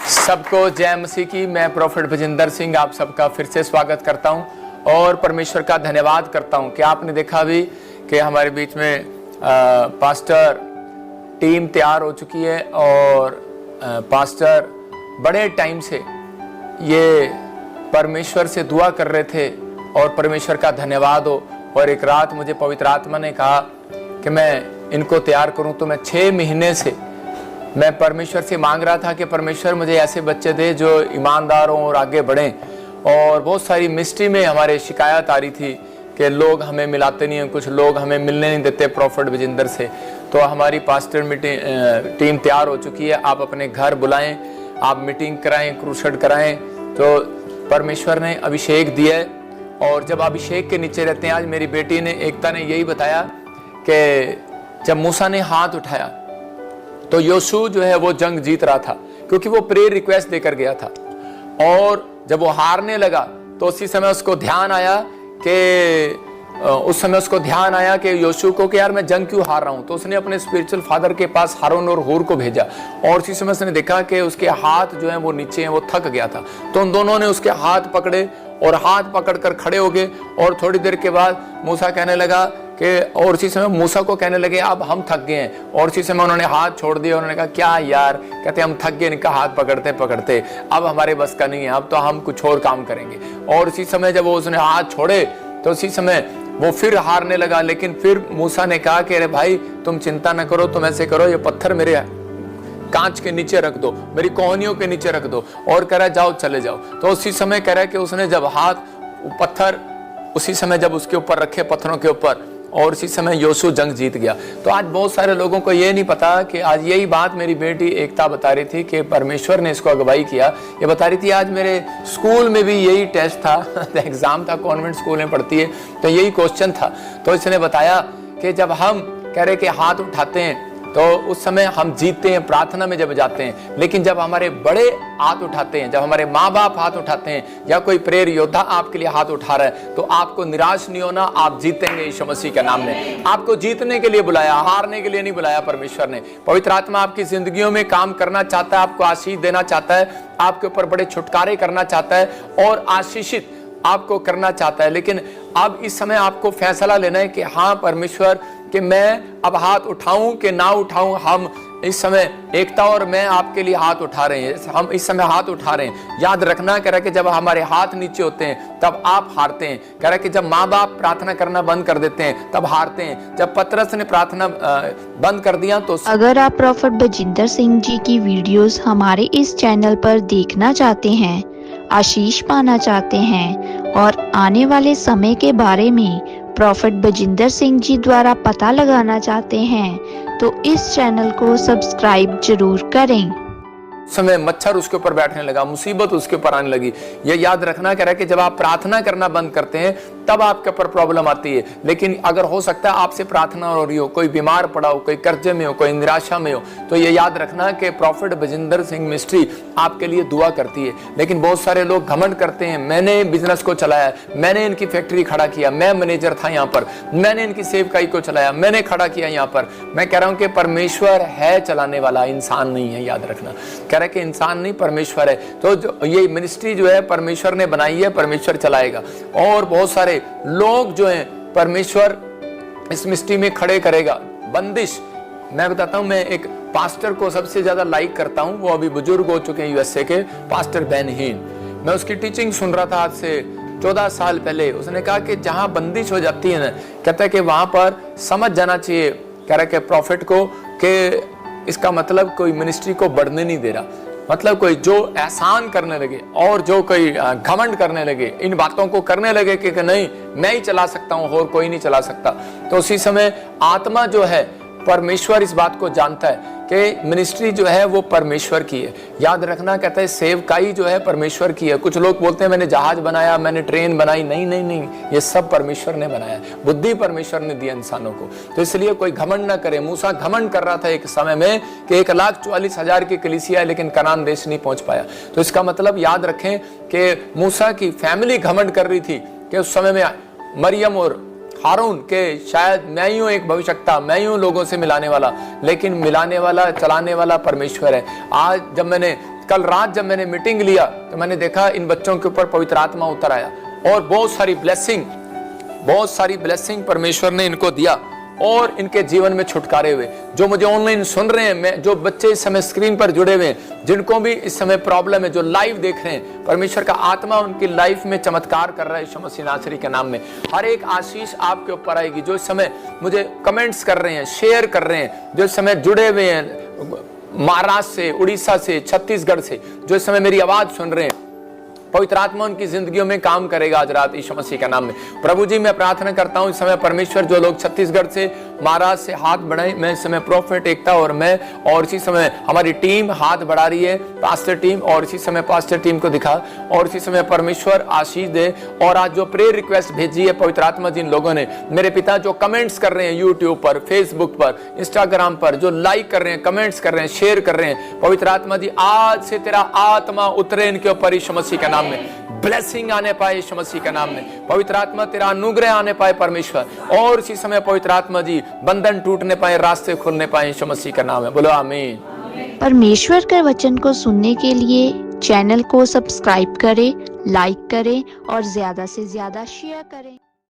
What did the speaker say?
सबको जय मसीह की। मैं प्रोफेट भजिंदर सिंह आप सबका फिर से स्वागत करता हूं और परमेश्वर का धन्यवाद करता हूं कि आपने देखा भी कि हमारे बीच में पास्टर टीम तैयार हो चुकी है और पास्टर बड़े टाइम से ये परमेश्वर से दुआ कर रहे थे और परमेश्वर का धन्यवाद हो। और एक रात मुझे पवित्र आत्मा ने कहा कि मैं इनको तैयार करूं, तो मैं 6 महीने से मैं परमेश्वर से मांग रहा था कि परमेश्वर मुझे ऐसे बच्चे दे जो ईमानदार हों और आगे बढ़ें। और बहुत सारी मिस्ट्री में हमारे शिकायत आ रही थी कि लोग हमें मिलाते नहीं हैं, कुछ लोग हमें मिलने नहीं देते प्रोफेट भजिंदर से। तो हमारी पास्टर टीम तैयार हो चुकी है। आप अपने घर बुलाएं, आप मीटिंग कराएं, क्रूसेड कराएं। तो परमेश्वर ने अभिषेक दिया है और जब अभिषेक के नीचे रहते हैं, आज मेरी बेटी ने एकता ने यही बताया कि जब मूसा ने हाथ उठाया तो योशू जो है वो जंग जीत रहा था, क्योंकि वो प्रेयर रिक्वेस्ट देकर गया था। और जब वो हारने लगा तो उसी समय उसको ध्यान आया कि योशू को कि यार मैं जंग क्यों हार रहा हूं। तो उसने अपने स्पिरिचुअल फादर के पास हारून और हूर को भेजा और उसी समय उसने देखा कि उसके हाथ जो है वो नीचे हैं, वो थक गया था। तो उन दोनों ने उसके हाथ पकड़े और हाथ पकड़कर खड़े हो गए। और थोड़ी देर के बाद मूसा कहने लगा कि और उसी समय मूसा को कहने लगे अब हम थक गए हैं। और उसी समय उन्होंने हाथ छोड़ दिया। उन्होंने कहा क्या यार, कहते हम थक गए। इनका हाथ पकड़ते पकड़ते अब हमारे बस का नहीं है, अब तो हम कुछ और काम करेंगे। और उसी समय जब वो उसने हाथ छोड़े तो उसी समय वो फिर हारने लगा। लेकिन फिर मूसा ने कहा कि अरे भाई तुम चिंता न करो, तुम ऐसे करो, ये पत्थर मेरे कांच के नीचे रख दो, मेरी कोहनियों के नीचे रख दो। और कह रहा जाओ चले जाओ। तो उसी समय कह रहा है कि उसने जब हाथ पत्थर उसी समय जब उसके ऊपर रखे, पत्थरों के ऊपर, और उसी समय योशू जंग जीत गया। तो आज बहुत सारे लोगों को ये नहीं पता कि आज यही बात मेरी बेटी एकता बता रही थी कि परमेश्वर ने इसको अगुवाई किया। ये बता रही थी आज मेरे स्कूल में भी यही टेस्ट था एग्जाम था, कॉन्वेंट स्कूल में पढ़ती है, तो यही क्वेश्चन था। तो इसने बताया कि जब हम कह रहे कि हाथ उठाते हैं तो उस समय हम जीतते हैं, प्रार्थना में जब जाते हैं। लेकिन जब हमारे बड़े हाथ उठाते हैं, जब हमारे माँ बाप हाथ उठाते हैं या कोई प्रेयर योद्धा आपके लिए हाथ उठा रहा है, तो आपको निराश नहीं होना, आप जीतेंगे यीशु मसीह के नाम में। आपको जीतने के लिए बुलाया, हारने के लिए नहीं बुलाया परमेश्वर ने। पवित्र आत्मा आपकी जिंदगियों में काम करना चाहता है, आपको आशीष देना चाहता है, आपके ऊपर बड़े छुटकारे करना चाहता है और आशीषित आपको करना चाहता है। लेकिन अब इस समय आपको फैसला लेना है कि हाँ परमेश्वर, कि मैं अब हाथ उठाऊं कि ना उठाऊं। हम इस समय एकता और मैं आपके लिए हाथ उठा रहे हैं, हम इस समय हाथ उठा रहे हैं। याद रखना कह रहा कि जब हमारे हाथ नीचे होते हैं तब आप हारते हैं। कह रहा कि जब माँ बाप प्रार्थना करना बंद कर देते हैं तब हारते हैं। जब पतरस ने प्रार्थना बंद कर दिया तो अगर आप प्रोफेट भजिंदर सिंह जी की वीडियोस हमारे इस चैनल पर देखना चाहते हैं, आशीष पाना चाहते हैं और आने वाले समय के बारे में प्रोफेट भजिंदर सिंह जी द्वारा पता लगाना चाहते हैं, तो इस चैनल को सब्सक्राइब जरूर करें। समय मच्छर उसके ऊपर बैठने लगा, मुसीबत उसके ऊपर आने लगी। ये याद रखना कह रहा है कि जब आप प्रार्थना करना बंद करते हैं तब आपके ऊपर प्रॉब्लम आती है। लेकिन अगर हो सकता है आपसे प्रार्थना हो रही हो, कोई बीमार पड़ा हो, कोई कर्जे में हो, कोई निराशा में हो, तो ये याद रखना कि प्रोफेट भजिंदर सिंह मिस्ट्री आपके लिए दुआ करती है। लेकिन बहुत सारे लोग घमंड करते हैं, मैंने बिजनेस को चलाया, मैंने इनकी फैक्ट्री खड़ा किया, मैं मैनेजर था यहाँ पर, मैंने इनकी सेवकाई को चलाया, मैंने खड़ा किया यहाँ पर। मैं कह रहा हूँ कि परमेश्वर है चलाने वाला, इंसान नहीं है। याद रखना कह रहा है कि इंसान नहीं, परमेश्वर है। तो जो ये मिनिस्ट्री जो है परमेश्वर ने बनाई है, परमेश्वर चलाएगा। और बहुत सारे लोग जो हैं परमेश्वर इस मिनिस्ट्री में खड़े करेगा। बंदिश, मैं बताता हूं, मैं एक पास्टर को सबसे ज्यादा लाइक करता हूं, वो अभी बुजुर्ग हो चुके हैं यूएसए के, पास्टर बेन हीन। मैं उसकी टीचिंग सुन रहा था आज से 14 साल पहले। उसने कहा कि जहां बंदिश हो जाती है ना, कहता है कि वहां पर समझ जाना चाहिए, कह रहा है कि प्रॉफिट को, कि इसका मतलब कोई मिनिस्ट्री को बढ़ने नहीं दे रहा। मतलब कोई जो एहसान करने लगे और जो कोई घमंड करने लगे, इन बातों को करने लगे कि नहीं मैं ही चला सकता हूं और कोई नहीं चला सकता, तो उसी समय आत्मा जो है परमेश्वर इस बात को जानता है कि मिनिस्ट्री जो है वो परमेश्वर की है। याद रखना कहता है सेवकाई जो है परमेश्वर की है। कुछ लोग बोलते हैं मैंने जहाज बनाया, मैंने ट्रेन बनाई। नहीं नहीं नहीं, ये सब परमेश्वर ने बनाया। बुद्धि परमेश्वर ने दी इंसानों को। तो इसलिए कोई घमंड ना करे। मूसा घमंड कर रहा था एक समय में कि 1,44,000 की कलीसिया है लेकिन कनान देश नहीं पहुंच पाया। तो इसका मतलब याद रखें कि मूसा की फैमिली घमंड कर रही थी कि उस समय में मरियम और हारून के शायद मैं ही हूं एक भविष्यवक्ता, मैं ही हूं लोगों से मिलाने वाला, लेकिन मिलाने वाला, चलाने वाला परमेश्वर है। आज जब मैंने कल रात जब मैंने मीटिंग लिया तो मैंने देखा इन बच्चों के ऊपर पवित्र आत्मा उतर आया और बहुत सारी ब्लेसिंग परमेश्वर ने इनको दिया और इनके जीवन में छुटकारे हुए। जो मुझे ऑनलाइन सुन रहे हैं, मैं जो बच्चे इस समय स्क्रीन पर जुड़े हुए हैं, जिनको भी इस समय प्रॉब्लम है, जो लाइव देख रहे हैं, परमेश्वर का आत्मा उनकी लाइफ में चमत्कार कर रहा है यीशु मसीह नासरी के नाम में। हर एक आशीष आपके ऊपर आएगी। जो इस समय मुझे कमेंट्स कर रहे हैं, शेयर कर रहे हैं, जो इस समय जुड़े हुए हैं महाराष्ट्र से, उड़ीसा से, छत्तीसगढ़ से, जो इस समय मेरी आवाज सुन रहे हैं, पवित्र आत्मा उनकी जिंदगियों में काम करेगा आज रात यीशु मसीह के नाम में। प्रभु जी, मैं प्रार्थना करता हूं इस समय परमेश्वर, जो लोग छत्तीसगढ़ से, महाराष्ट्र से हाथ बढ़ाए, मैं इस समय प्रोफेट एकता और मैं और इसी समय हमारी टीम हाथ बढ़ा रही है, पास्टर टीम, और इसी समय पास्टर टीम को दिखा और इसी समय परमेश्वर आशीष दे। और आज जो प्रेयर रिक्वेस्ट भेजी है पवित्र आत्मा जिन लोगों ने, मेरे पिता जो कमेंट्स कर रहे हैं यूट्यूब पर, फेसबुक पर, इंस्टाग्राम पर, जो लाइक कर रहे हैं, कमेंट्स कर रहे हैं, शेयर कर रहे हैं, पवित्र आत्मा जी आज से तेरा आत्मा उतरे इनके ऊपर यीशु मसीह के नाम में। ब्लेसिंग आने पाए यीशु मसीह के नाम में। पवित्र आत्मा तेरा अनुग्रह आने पाए परमेश्वर, और इसी समय पवित्र आत्मा जी बंधन टूटने पाए, रास्ते खुलने पाए यीशु मसीह का नाम है। बोलो आमीन। परमेश्वर के वचन को सुनने के लिए चैनल को सब्सक्राइब करें, लाइक करें और ज्यादा से ज्यादा शेयर करें।